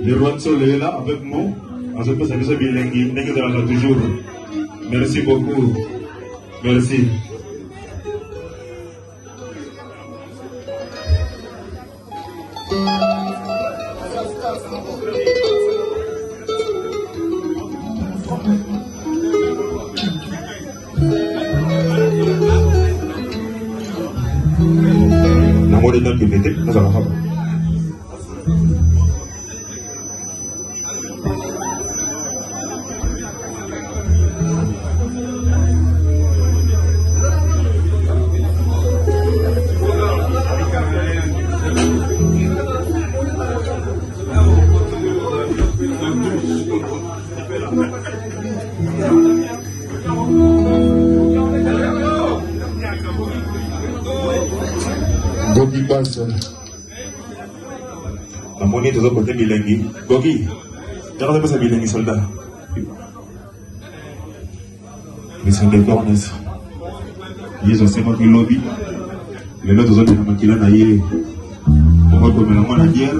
Le roi de soleil est là avec nous. En ce que ça nous bilingue, n'est que toujours. Merci beaucoup. Merci. Namour est dans le bébé, nous allons faire. Gogi passe. La monnaie de l'autre côté bilingue. Gogi, tu n'as pas ça bilingue soldat. Mais c'est un décor, n'est-ce pas? Ils ont 50 000 lobbies. Les autres ont des gens qui on va comme la monnaie hier,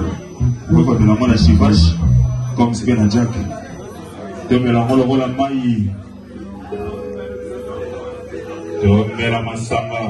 on va comme la monnaie chivache, comme c'est bien à Jack. Donc la monnaie la maille. Donc la massamba.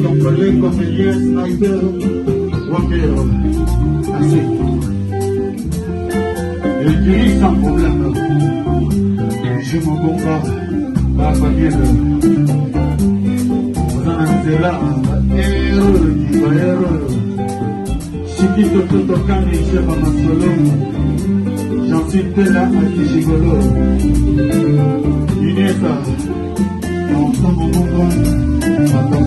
Comprenez comme il y a sniper, Wampero, assez. Et dirige sans problème. Je me combat, pas bien. Vous en avez là, erreur. Chiquito tout au camp, je vais m'assoler. J'en suis là à Kijigolo. Inessa, on s'en va mon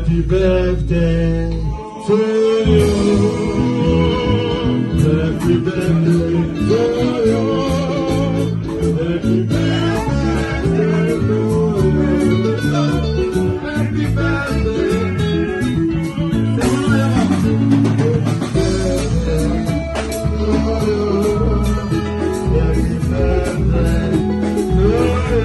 Happy birthday to you. Happy birthday to you. Happy birthday to you. Happy birthday to you. Happy birthday to you.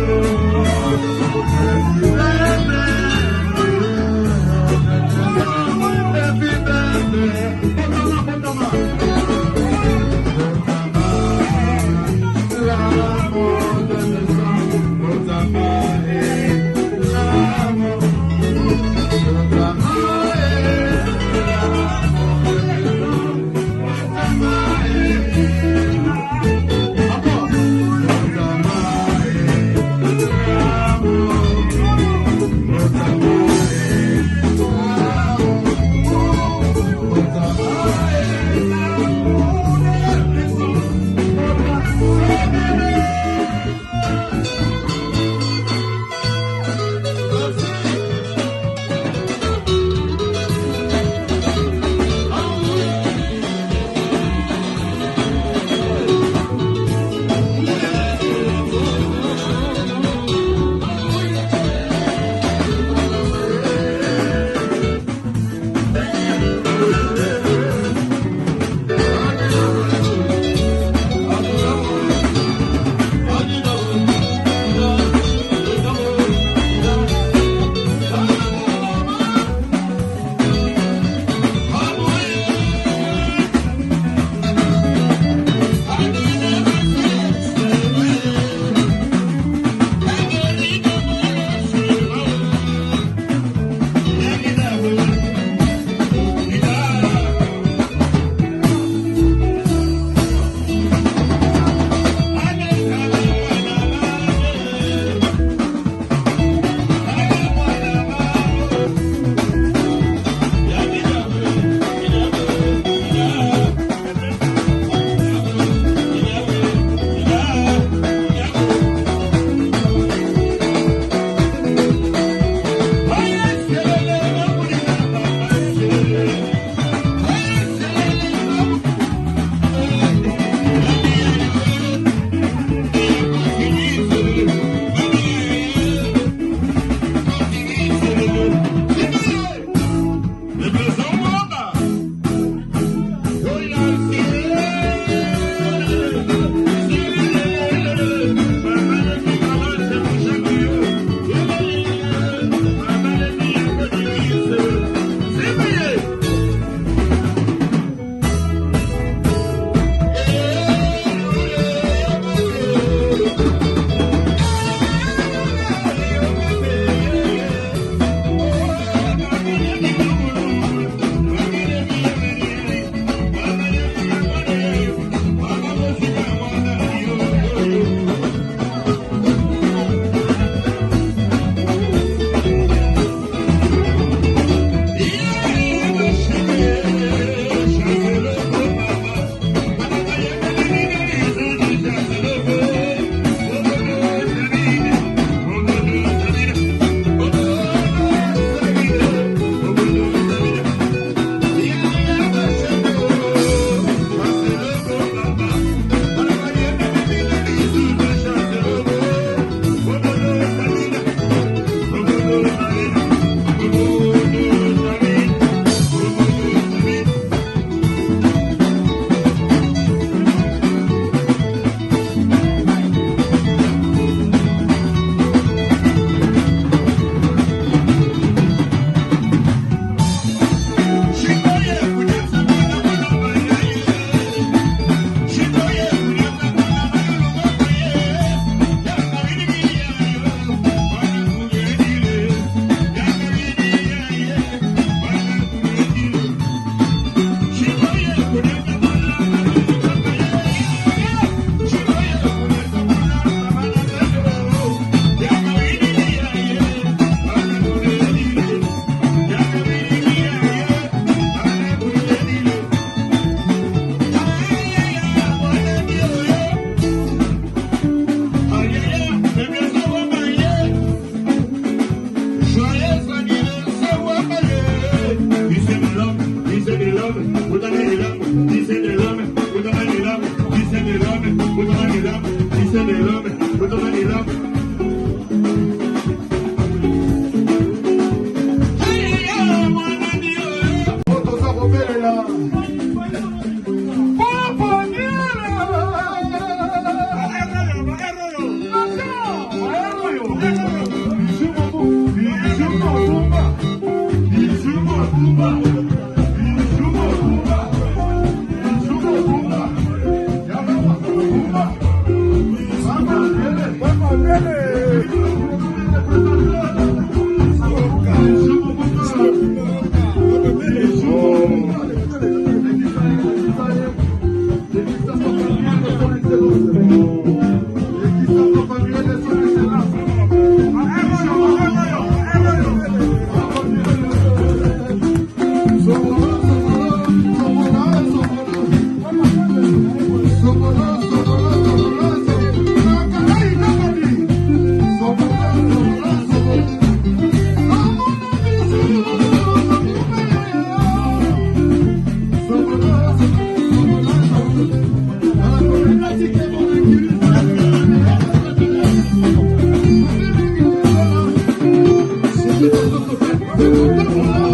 Happy birthday.